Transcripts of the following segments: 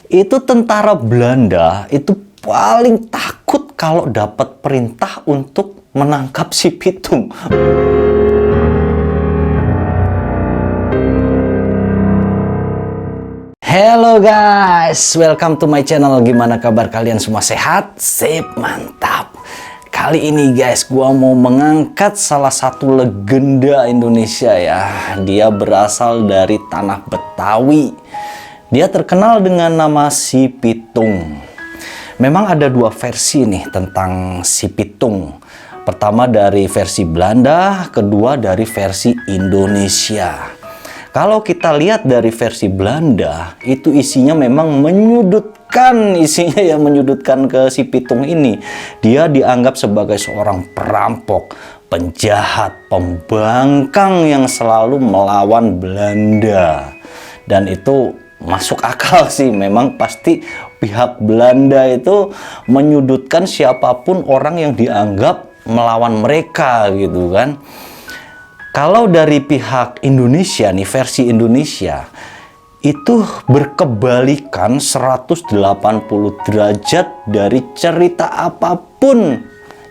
Itu tentara Belanda itu paling takut kalau dapat perintah untuk menangkap si Pitung. Hello guys, welcome to my channel. Gimana kabar kalian semua, sehat? Sip, mantap. Kali ini guys, gua mau mengangkat salah satu legenda Indonesia ya. Dia berasal dari tanah Betawi. Dia terkenal dengan nama Si Pitung. Memang ada dua versi nih tentang Si Pitung. Pertama dari versi Belanda, kedua dari versi Indonesia. Kalau kita lihat dari versi Belanda, itu isinya memang menyudutkan, menyudutkan ke Si Pitung ini. Dia dianggap sebagai seorang perampok, penjahat, pembangkang yang selalu melawan Belanda. Dan itu masuk akal sih, memang pasti pihak Belanda itu menyudutkan siapapun orang yang dianggap melawan mereka gitu kan. Kalau dari pihak Indonesia nih, versi Indonesia itu berkebalikan 180 derajat dari cerita apapun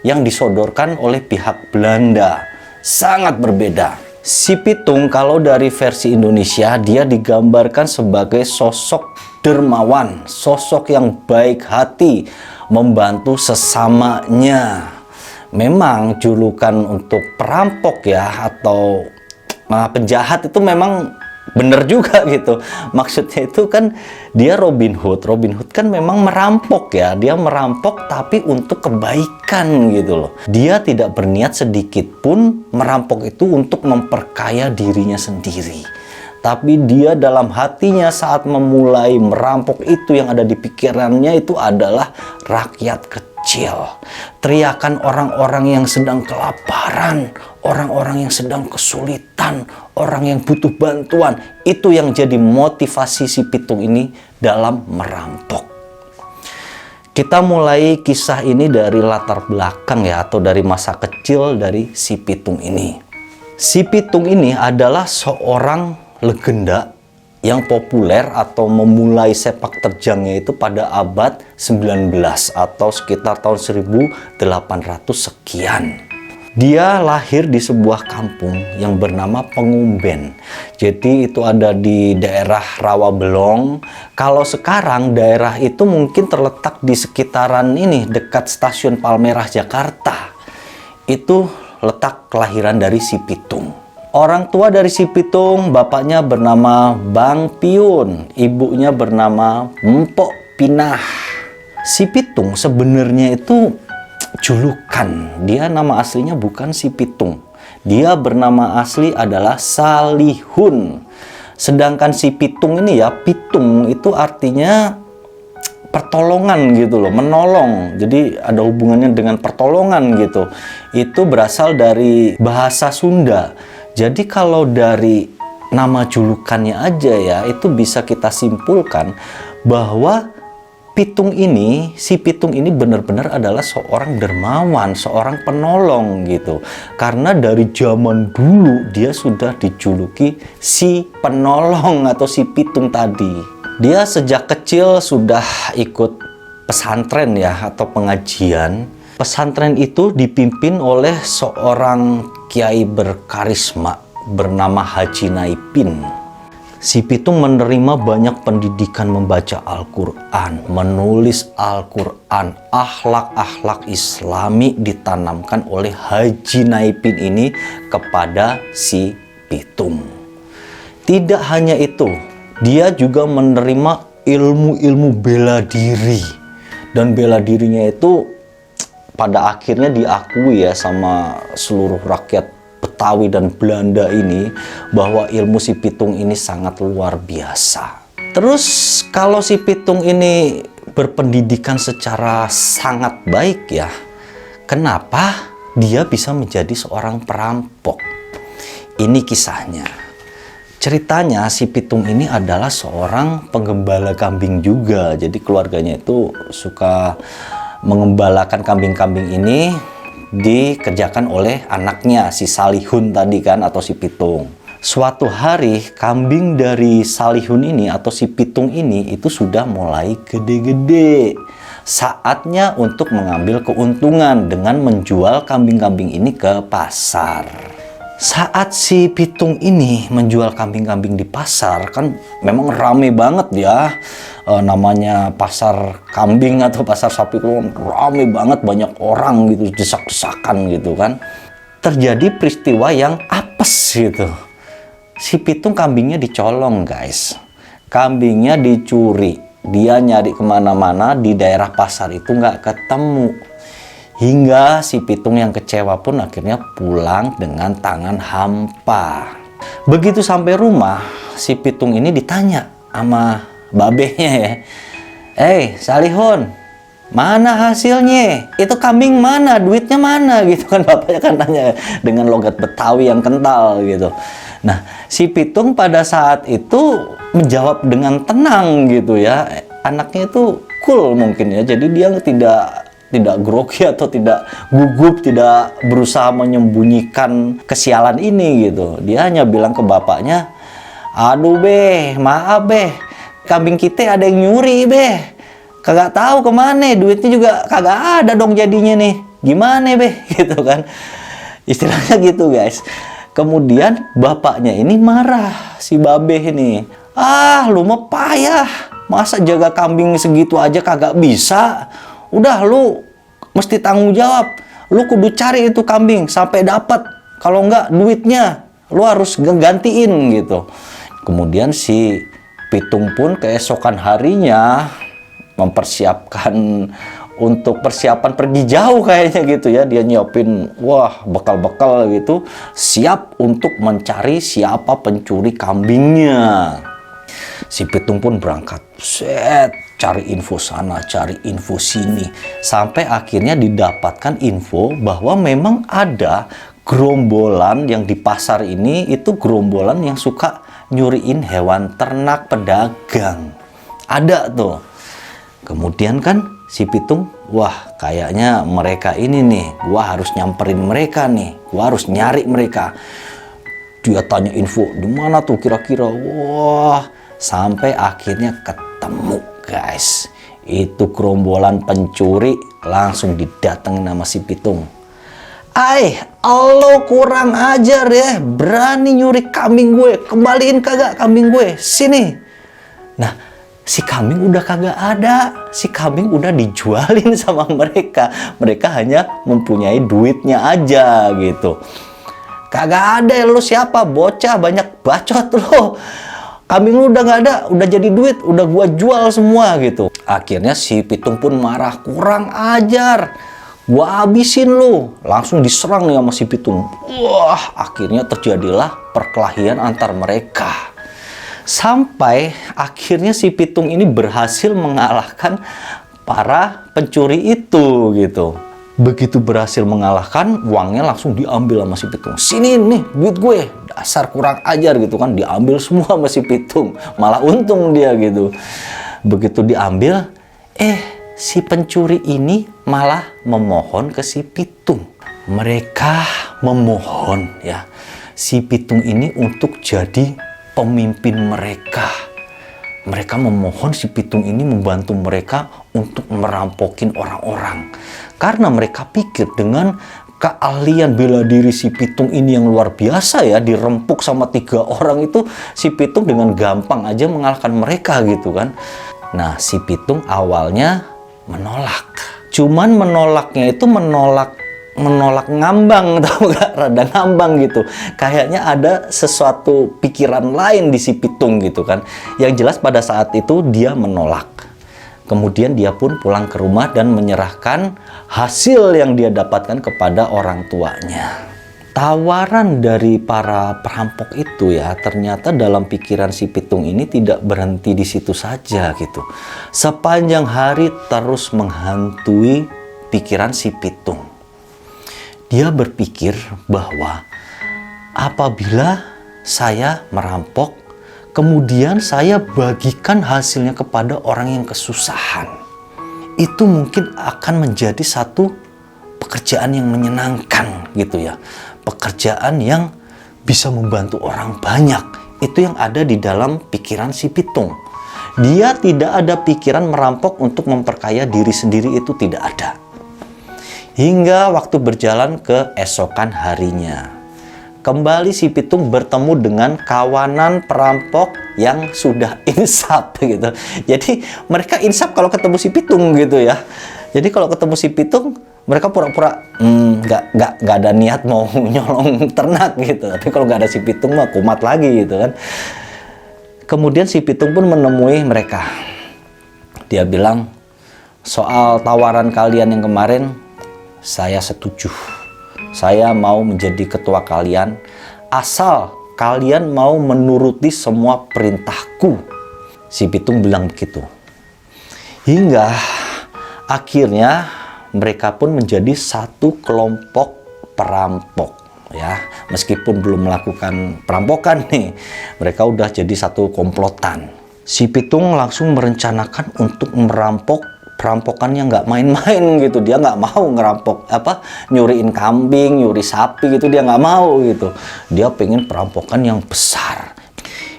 yang disodorkan oleh pihak Belanda. Sangat berbeda. Si Pitung kalau dari versi Indonesia, dia digambarkan sebagai sosok dermawan, sosok yang baik hati, membantu sesamanya. Memang julukan untuk perampok ya atau penjahat itu memang bener juga gitu. Maksudnya itu kan dia Robin Hood. Robin Hood kan memang merampok ya. Dia merampok tapi untuk kebaikan gitu loh. Dia tidak berniat sedikit pun merampok itu untuk memperkaya dirinya sendiri. Tapi dia dalam hatinya saat memulai merampok itu, yang ada di pikirannya itu adalah rakyat kecil. Teriakan orang-orang yang sedang kelaparan, orang-orang yang sedang kesulitan, orang yang butuh bantuan. Itu yang jadi motivasi Si Pitung ini dalam merampok. Kita mulai kisah ini dari latar belakang ya, atau dari masa kecil dari Si Pitung ini. Si Pitung ini adalah seorang legenda yang populer atau memulai sepak terjangnya itu pada abad 19 atau sekitar tahun 1800 sekian. Dia lahir di sebuah kampung yang bernama Pengumben. Jadi itu ada di daerah Rawabelong. Kalau sekarang daerah itu mungkin terletak di sekitaran ini, dekat stasiun Palmerah Jakarta. Itu letak kelahiran dari Si Pitung. Orang tua dari Si Pitung, bapaknya bernama Bang Piun, ibunya bernama Mpok Pinah. Si Pitung sebenarnya itu julukan. Dia nama aslinya bukan Si Pitung. Dia bernama asli adalah Salihun. Sedangkan Si Pitung ini ya, Pitung itu artinya pertolongan gitu loh, menolong. Jadi ada hubungannya dengan pertolongan gitu. Itu berasal dari bahasa Sunda. Jadi kalau dari nama julukannya aja ya, itu bisa kita simpulkan bahwa Si Pitung ini benar-benar adalah seorang dermawan, seorang penolong gitu. Karena dari zaman dulu dia sudah dijuluki si penolong atau Si Pitung tadi. Dia sejak kecil sudah ikut pesantren ya atau pengajian. Pesantren itu dipimpin oleh seorang kiai berkarisma bernama Haji Naipin. Si Pitung menerima banyak pendidikan membaca Al-Quran, menulis Al-Quran, akhlak-akhlak Islami ditanamkan oleh Haji Naipin ini kepada Si Pitung. Tidak hanya itu, dia juga menerima ilmu-ilmu bela diri. Dan bela dirinya itu pada akhirnya diakui ya sama seluruh rakyat Betawi dan Belanda ini bahwa ilmu Si Pitung ini sangat luar biasa. Terus kalau Si Pitung ini berpendidikan secara sangat baik ya, kenapa dia bisa menjadi seorang perampok? Ini kisahnya. Ceritanya Si Pitung ini adalah seorang penggembala kambing juga. Jadi keluarganya itu suka mengembalakan kambing-kambing ini dikerjakan oleh anaknya si Salihun tadi kan, atau Si Pitung. Suatu hari kambing dari Salihun ini atau si Pitung ini itu sudah mulai gede-gede. Saatnya untuk mengambil keuntungan dengan menjual kambing-kambing ini ke pasar. Saat si Pitung ini menjual kambing-kambing di pasar, kan memang rame banget ya. Namanya pasar kambing atau pasar sapi itu rame banget, banyak orang gitu, desak-desakan gitu kan. Terjadi peristiwa yang apes gitu. Si Pitung kambingnya dicolong, guys. Kambingnya dicuri. Dia nyari kemana-mana di daerah pasar itu nggak ketemu. Hingga si Pitung yang kecewa pun akhirnya pulang dengan tangan hampa. Begitu sampai rumah, si Pitung ini ditanya sama babenya ya. Salihun, mana hasilnya? Itu kambing mana? Duitnya mana? Gitu kan, bapaknya kan tanya dengan logat Betawi yang kental gitu. Nah, si Pitung pada saat itu menjawab dengan tenang gitu ya. Anaknya itu cool mungkin ya. Jadi dia tidak grogi atau tidak gugup, tidak berusaha menyembunyikan kesialan ini gitu. Dia hanya bilang ke bapaknya, "Aduh be, maaf be, kambing kita ada yang nyuri be. Kagak tahu kemana, duitnya juga kagak ada dong jadinya nih. Gimana be?" Gitu kan. Istilahnya gitu, guys. Kemudian bapaknya ini marah, si babe ini. "Ah, lu mah payah. Masa jaga kambing segitu aja kagak bisa? Udah, lu mesti tanggung jawab. Lu kudu cari itu kambing sampai dapat. Kalau enggak duitnya lu harus gantiin," gitu. Kemudian si Pitung pun keesokan harinya mempersiapkan untuk persiapan pergi jauh kayaknya gitu ya. Dia nyiapin bekal-bekal gitu, siap untuk mencari siapa pencuri kambingnya. Si Pitung pun berangkat, cari info sana, cari info sini, sampai akhirnya didapatkan info bahwa memang ada gerombolan yang di pasar ini, itu gerombolan yang suka nyuriin hewan ternak pedagang. Ada tuh. Kemudian kan si Pitung, wah kayaknya mereka ini nih, gua harus nyamperin mereka nih, gua harus nyari mereka. Dia tanya info, di mana tuh kira-kira? Wah, sampai akhirnya ketemu, guys. Itu gerombolan pencuri langsung didatengin sama si Pitung. Lo kurang ajar ya, berani nyuri kambing gue, kembaliin kagak kambing gue, sini. Nah, si kambing udah kagak ada, si kambing udah dijualin sama mereka. Mereka hanya mempunyai duitnya aja gitu. "Kagak ada, lu siapa? Bocah banyak bacot lo. Kambing lu udah nggak ada, udah jadi duit, udah gua jual semua," gitu. Akhirnya si Pitung pun marah, "Kurang ajar, gua habisin lu." Langsung diserang nih sama si Pitung. Wah, akhirnya terjadilah perkelahian antar mereka. Sampai akhirnya si Pitung ini berhasil mengalahkan para pencuri itu gitu. Begitu berhasil mengalahkan, uangnya langsung diambil sama si Pitung. "Sini nih duit gue." Dasar kurang ajar gitu kan, diambil semua sama si Pitung. Malah untung dia gitu. Begitu diambil, si pencuri ini malah memohon ke si Pitung. Mereka memohon ya, si Pitung ini untuk jadi pemimpin mereka. Mereka memohon si Pitung ini membantu mereka untuk merampokin orang-orang. Karena mereka pikir dengan keahlian bela diri si Pitung ini yang luar biasa ya, dirempuk sama 3 orang itu, si Pitung dengan gampang aja mengalahkan mereka gitu kan. Nah, si Pitung awalnya menolak. Cuman menolaknya itu menolak ngambang, tau gak? Rada ngambang gitu. Kayaknya ada sesuatu pikiran lain di si Pitung gitu kan. Yang jelas pada saat itu dia menolak. Kemudian dia pun pulang ke rumah dan menyerahkan hasil yang dia dapatkan kepada orang tuanya. Tawaran dari para perampok itu ya, ternyata dalam pikiran si Pitung ini tidak berhenti di situ saja gitu. Sepanjang hari terus menghantui pikiran si Pitung. Dia berpikir bahwa apabila saya merampok, kemudian saya bagikan hasilnya kepada orang yang kesusahan, itu mungkin akan menjadi satu pekerjaan yang menyenangkan gitu ya. Pekerjaan yang bisa membantu orang banyak. Itu yang ada di dalam pikiran si pitung. Dia tidak ada pikiran merampok untuk memperkaya diri sendiri, itu tidak ada. Hingga waktu berjalan ke esokan harinya, kembali si pitung bertemu dengan kawanan perampok yang sudah insaf gitu. Jadi mereka insaf kalau ketemu si pitung gitu ya. Jadi kalau ketemu si pitung, mereka pura-pura nggak ada niat mau nyolong ternak gitu. Tapi kalau nggak ada si pitung mah kumat lagi gitu kan. Kemudian si pitung pun menemui mereka. Dia bilang, soal tawaran kalian yang kemarin, saya setuju. Saya mau menjadi ketua kalian, asal kalian mau menuruti semua perintahku. Si pitung bilang begitu. Hingga akhirnya mereka pun menjadi satu kelompok perampok. Ya, meskipun belum melakukan perampokan nih, mereka udah jadi satu komplotan. Si pitung langsung merencanakan untuk merampok perampokan yang nggak main-main gitu. Dia nggak mau ngerampok nyuriin kambing, nyuri sapi gitu, dia nggak mau gitu. Dia pengen perampokan yang besar.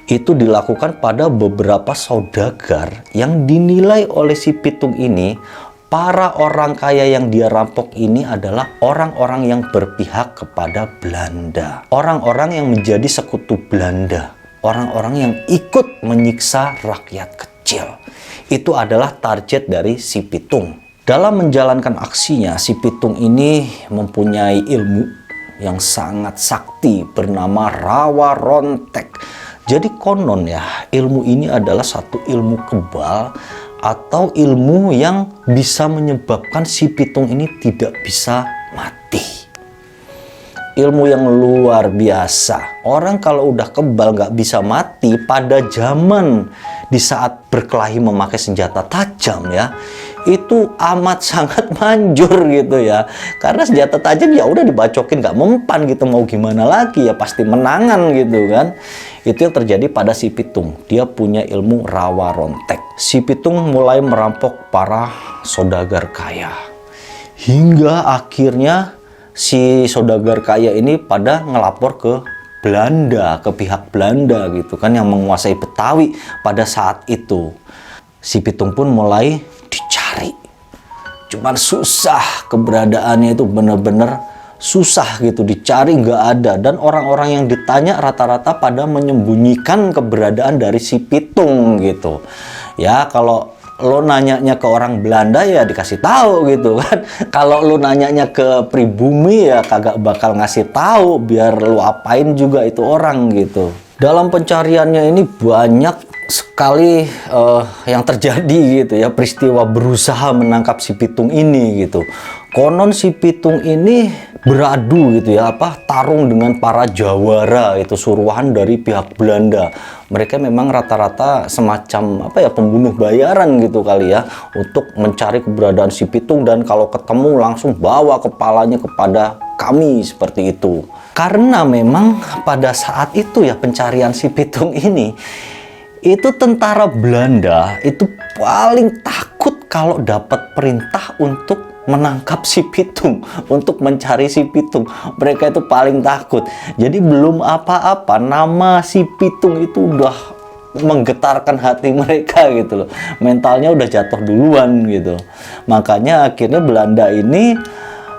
Itu dilakukan pada beberapa saudagar yang dinilai oleh si pitung ini, para orang kaya yang dia rampok ini adalah orang-orang yang berpihak kepada Belanda. Orang-orang yang menjadi sekutu Belanda. Orang-orang yang ikut menyiksa rakyat kecil. Itu adalah target dari si pitung. Dalam menjalankan aksinya, si pitung ini mempunyai ilmu yang sangat sakti bernama rawa rontek. Jadi konon ya, ilmu ini adalah satu ilmu kebal atau ilmu yang bisa menyebabkan si pitung ini tidak bisa mati. Ilmu yang luar biasa. Orang kalau udah kebal nggak bisa mati pada zaman di saat berkelahi memakai senjata tajam ya, itu amat sangat manjur gitu ya. Karena senjata tajam ya udah dibacokin, nggak mempan gitu, mau gimana lagi ya, pasti menangan gitu kan. Itu yang terjadi pada si pitung. Dia punya ilmu rawa rontek. Si pitung mulai merampok para saudagar kaya. Hingga akhirnya si saudagar kaya ini pada ngelapor ke Belanda, ke pihak Belanda gitu kan, yang menguasai Betawi pada saat itu. Si pitung pun mulai dicari. Cuman susah, keberadaannya itu bener-bener susah gitu, dicari nggak ada. Dan orang-orang yang ditanya rata-rata pada menyembunyikan keberadaan dari si pitung gitu. Ya kalau lo nanyanya ke orang Belanda ya dikasih tahu gitu kan. Kalau lo nanyanya ke pribumi ya kagak bakal ngasih tahu, biar lo apain juga itu orang gitu. Dalam pencariannya ini banyak sekali yang terjadi gitu ya, peristiwa berusaha menangkap si pitung ini gitu. Konon si pitung ini beradu gitu ya, tarung dengan para jawara, itu suruhan dari pihak Belanda. Mereka memang rata-rata semacam pembunuh bayaran gitu kali ya, untuk mencari keberadaan si pitung, dan kalau ketemu langsung bawa kepalanya kepada kami seperti itu. Karena memang pada saat itu ya pencarian si pitung ini, itu tentara Belanda itu paling takut kalau dapat perintah untuk menangkap si pitung, untuk mencari si pitung. Mereka itu paling takut. Jadi belum apa-apa, nama si pitung itu udah menggetarkan hati mereka gitu loh. Mentalnya udah jatuh duluan gitu. Makanya akhirnya Belanda ini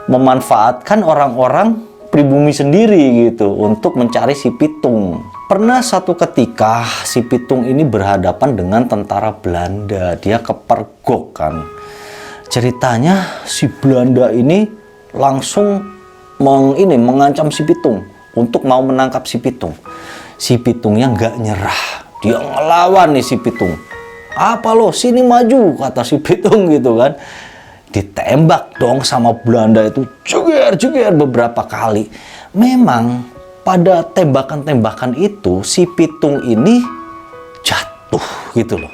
memanfaatkan orang-orang pribumi sendiri gitu untuk mencari si pitung. Pernah satu ketika si pitung ini berhadapan dengan tentara Belanda. Dia kepergok kan. Ceritanya si Belanda ini langsung mengancam si pitung untuk mau menangkap si pitung. Si pitungnya nggak nyerah. Dia ngelawan nih si pitung. Apa lo, sini maju, kata si pitung gitu kan. Ditembak dong sama Belanda itu, jeger beberapa kali. Memang pada tembakan-tembakan itu si pitung ini jatuh gitu loh.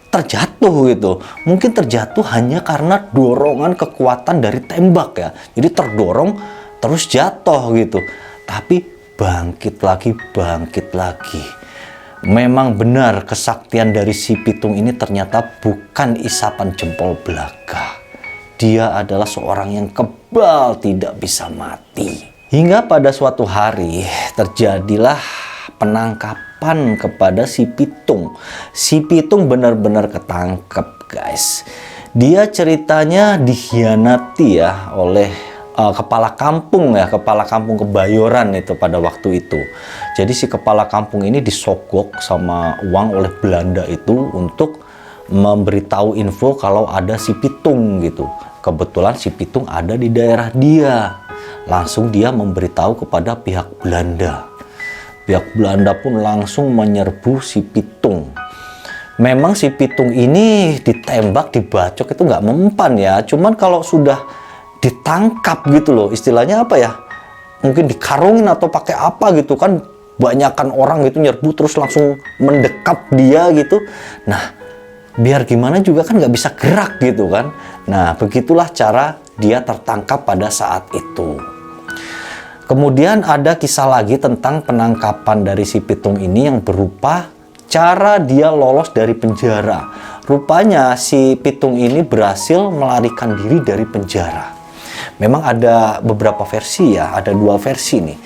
Terjatuh gitu. Mungkin terjatuh hanya karena dorongan kekuatan dari tembak ya. Jadi terdorong terus jatuh gitu. Tapi bangkit lagi. Memang benar kesaktian dari si pitung ini ternyata bukan isapan jempol belaka. Dia adalah seorang yang kebal, tidak bisa mati. Hingga pada suatu hari terjadilah penangkapan kepada si Pitung. Si Pitung benar-benar ketangkep, guys. Dia ceritanya dikhianati ya oleh kepala kampung ya, kepala kampung Kebayoran itu pada waktu itu. Jadi si kepala kampung ini disogok sama uang oleh Belanda itu untuk memberitahu info kalau ada si Pitung gitu. Kebetulan si Pitung ada di daerah dia. Langsung dia memberitahu kepada pihak Belanda. Pihak Belanda pun langsung menyerbu si Pitung. Memang si Pitung ini ditembak, dibacok itu nggak mempan ya. Cuman kalau sudah ditangkap gitu loh, istilahnya apa ya? Mungkin dikarungin atau pakai apa gitu kan. Banyakan orang gitu nyerbu terus langsung mendekap dia gitu. Nah, biar gimana juga kan nggak bisa gerak gitu kan. Nah, begitulah cara dia tertangkap pada saat itu. Kemudian ada kisah lagi tentang penangkapan dari si Pitung ini yang berupa cara dia lolos dari penjara. Rupanya si Pitung ini berhasil melarikan diri dari penjara. Memang ada beberapa versi ya, ada dua versi nih.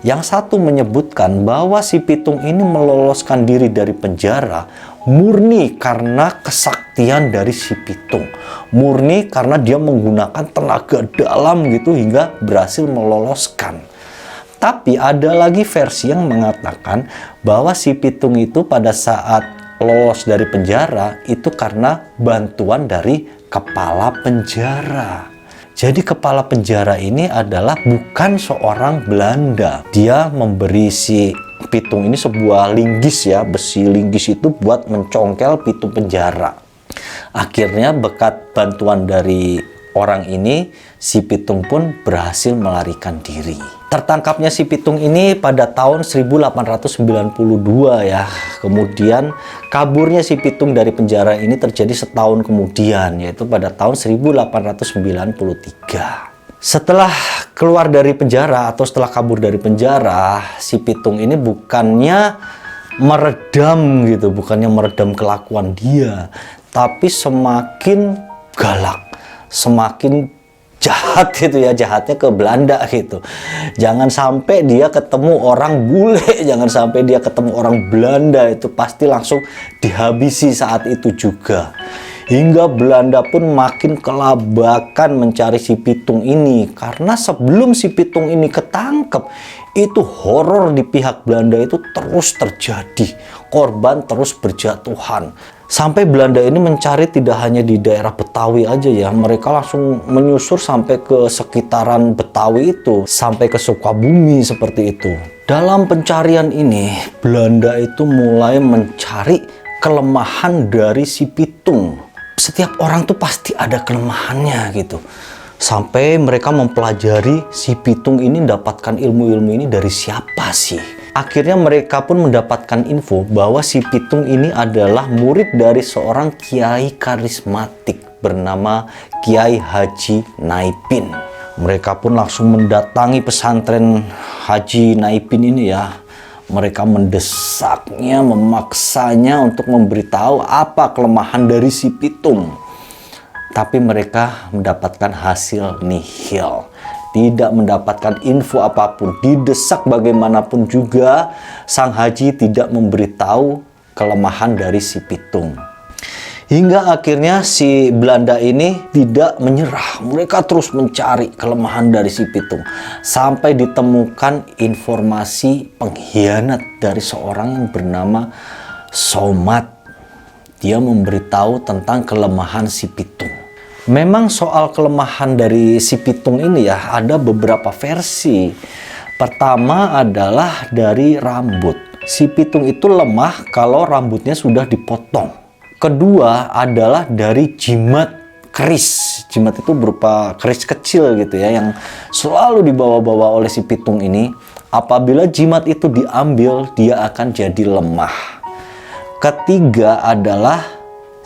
Yang satu menyebutkan bahwa si Pitung ini meloloskan diri dari penjara murni karena kesaktian dari si Pitung. Murni karena dia menggunakan tenaga dalam gitu hingga berhasil meloloskan. Tapi ada lagi versi yang mengatakan bahwa si Pitung itu pada saat lolos dari penjara itu karena bantuan dari kepala penjara. Jadi kepala penjara ini adalah bukan seorang Belanda. Dia memberi si Pitung ini sebuah linggis ya, besi linggis itu buat mencongkel pintu penjara. Akhirnya berkat bantuan dari orang ini, si Pitung pun berhasil melarikan diri. Tertangkapnya si Pitung ini pada tahun 1892 ya. Kemudian kaburnya si Pitung dari penjara ini terjadi setahun kemudian, yaitu pada tahun 1893. Setelah keluar dari penjara atau setelah kabur dari penjara, si Pitung ini bukannya meredam gitu, bukannya meredam kelakuan dia, tapi semakin galak, semakin jahat gitu ya, jahatnya ke Belanda gitu. Jangan sampai dia ketemu orang bule, jangan sampai dia ketemu orang Belanda, itu pasti langsung dihabisi saat itu juga. Hingga Belanda pun makin kelabakan mencari si Pitung ini, karena sebelum si Pitung ini ketangkep, itu horor di pihak Belanda itu terus terjadi, korban terus berjatuhan. Sampai Belanda ini mencari tidak hanya di daerah Betawi aja ya, mereka langsung menyusur sampai ke sekitaran Betawi itu, sampai ke Sukabumi seperti itu. Dalam pencarian ini, Belanda itu mulai mencari kelemahan dari si Pitung. Setiap orang tuh pasti ada kelemahannya gitu. Sampai mereka mempelajari si Pitung ini mendapatkan ilmu-ilmu ini dari siapa sih. Akhirnya mereka pun mendapatkan info bahwa si Pitung ini adalah murid dari seorang kiai karismatik bernama Kiai Haji Naipin. Mereka pun langsung mendatangi pesantren Haji Naipin ini ya. Mereka mendesaknya, memaksanya untuk memberitahu apa kelemahan dari si Pitung. Tapi mereka mendapatkan hasil nihil. Tidak mendapatkan info apapun, didesak bagaimanapun juga, sang haji tidak memberitahu kelemahan dari si Pitung. Hingga akhirnya si Belanda ini tidak menyerah, mereka terus mencari kelemahan dari si Pitung. Sampai ditemukan informasi pengkhianat dari seorang yang bernama Somat. Dia memberitahu tentang kelemahan si Pitung. Memang soal kelemahan dari si Pitung ini ya, ada beberapa versi. Pertama adalah dari rambut. Si Pitung itu lemah kalau rambutnya sudah dipotong. Kedua adalah dari jimat keris. Jimat itu berupa keris kecil gitu ya, yang selalu dibawa-bawa oleh si Pitung ini. Apabila jimat itu diambil, dia akan jadi lemah. Ketiga adalah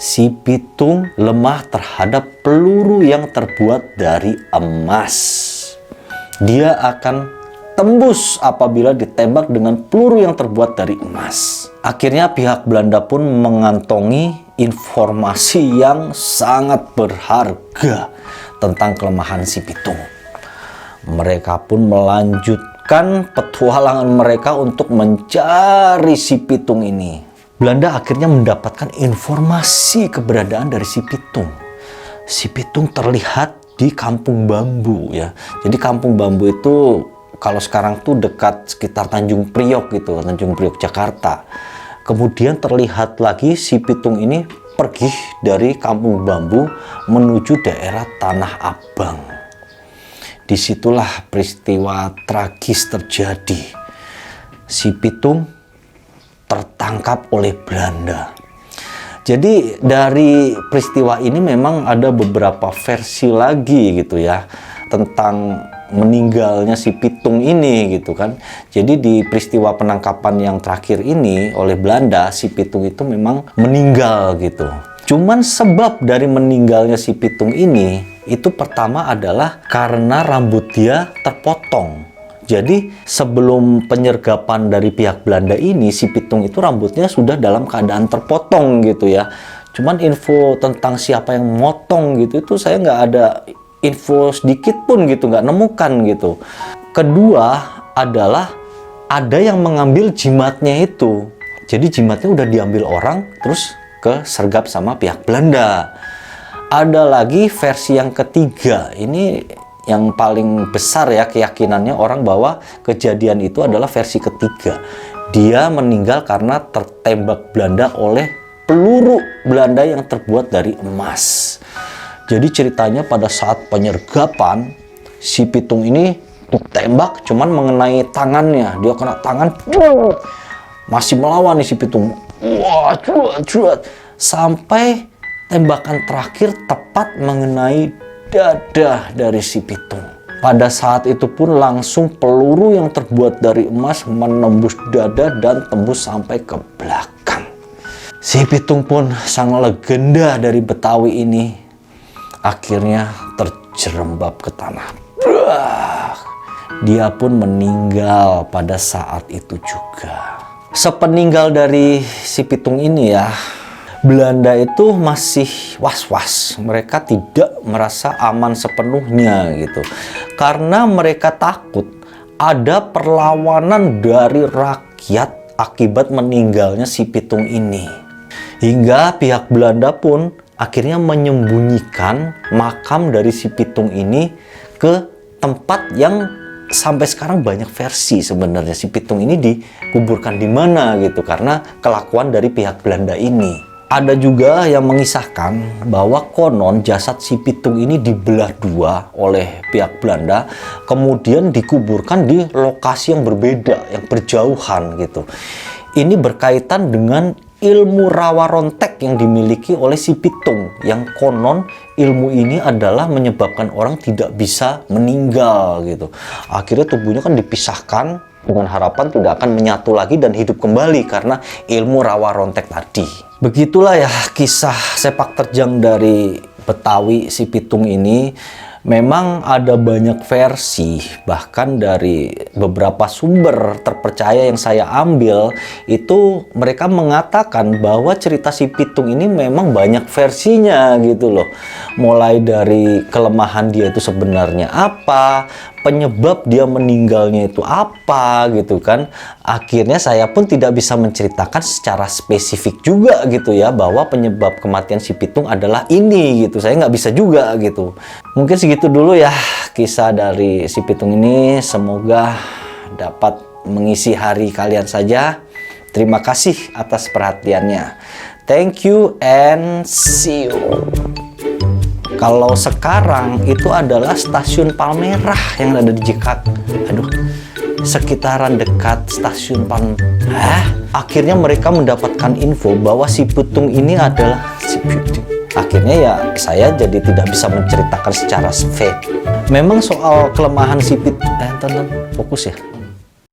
si Pitung lemah terhadap peluru yang terbuat dari emas. Dia akan tembus apabila ditembak dengan peluru yang terbuat dari emas. Akhirnya pihak Belanda pun mengantongi informasi yang sangat berharga tentang kelemahan si Pitung. Mereka pun melanjutkan petualangan mereka untuk mencari si pitung ini. Belanda akhirnya mendapatkan informasi keberadaan dari si pitung. Si pitung terlihat di Kampung Bambu ya. Jadi Kampung Bambu itu kalau sekarang tuh dekat sekitar Tanjung Priok gitu, Tanjung Priok Jakarta. Kemudian terlihat lagi si pitung ini pergi dari Kampung Bambu menuju daerah Tanah Abang. Disitulah peristiwa tragis terjadi. Si pitung tertangkap oleh Belanda. Jadi dari peristiwa ini memang ada beberapa versi lagi gitu ya tentang meninggalnya si pitung ini gitu kan. Jadi di peristiwa penangkapan yang terakhir ini oleh Belanda, si pitung itu memang meninggal gitu. Cuman sebab dari meninggalnya si pitung ini itu pertama adalah karena rambut dia terpotong. Jadi sebelum penyergapan dari pihak Belanda ini, si pitung itu rambutnya sudah dalam keadaan terpotong gitu ya. Cuman info tentang siapa yang motong gitu itu saya nggak ada info sedikit pun gitu, nggak nemukan gitu. Kedua adalah ada yang mengambil jimatnya itu. Jadi jimatnya udah diambil orang terus kesergap sama pihak Belanda. Ada lagi versi yang ketiga, ini yang paling besar ya keyakinannya orang bahwa kejadian itu adalah versi ketiga. Dia meninggal karena tertembak Belanda oleh peluru Belanda yang terbuat dari emas. Jadi ceritanya pada saat penyergapan si pitung ini ditembak cuman mengenai tangannya. Dia kena tangan, masih melawan nih si pitung. Wah, cuat. Sampai tembakan terakhir tepat mengenai dada dari si pitung. Pada saat itu pun langsung peluru yang terbuat dari emas menembus dada dan tembus sampai ke belakang. Si pitung pun sang legenda dari Betawi ini akhirnya terjerembab ke tanah. Dia pun meninggal pada saat itu juga. Sepeninggal dari si pitung ini ya, Belanda itu masih was-was. Mereka tidak merasa aman sepenuhnya gitu. Karena mereka takut ada perlawanan dari rakyat akibat meninggalnya si pitung ini. Hingga pihak Belanda pun akhirnya menyembunyikan makam dari si pitung ini ke tempat yang sampai sekarang banyak versi sebenarnya si pitung ini dikuburkan di mana gitu karena kelakuan dari pihak Belanda ini. Ada juga yang mengisahkan bahwa konon jasad si pitung ini dibelah dua oleh pihak Belanda, kemudian dikuburkan di lokasi yang berbeda, yang berjauhan gitu. Ini berkaitan dengan ilmu rawa rontek yang dimiliki oleh si pitung, yang konon ilmu ini adalah menyebabkan orang tidak bisa meninggal gitu. Akhirnya tubuhnya kan dipisahkan dengan harapan tidak akan menyatu lagi dan hidup kembali karena ilmu rawa rontek tadi. Begitulah ya kisah sepak terjang dari Betawi si pitung ini. Memang ada banyak versi, bahkan dari beberapa sumber terpercaya yang saya ambil, itu mereka mengatakan bahwa cerita si pitung ini memang banyak versinya gitu loh. Mulai dari kelemahan dia itu sebenarnya apa, penyebab dia meninggalnya itu apa gitu kan. Akhirnya saya pun tidak bisa menceritakan secara spesifik juga gitu ya, bahwa penyebab kematian si pitung adalah ini gitu. Saya nggak bisa juga gitu. Mungkin segitu dulu ya kisah dari si pitung ini. Semoga dapat mengisi hari kalian saja. Terima kasih atas perhatiannya. Thank you and see you. Kalau sekarang itu adalah stasiun Palmerah yang ada di Jakarta. Aduh, sekitaran dekat stasiun Palmerah. Akhirnya mereka mendapatkan info bahwa si pitung ini adalah si pitung. Akhirnya ya saya jadi tidak bisa menceritakan secara spesifik. Memang soal kelemahan si pitung, fokus ya.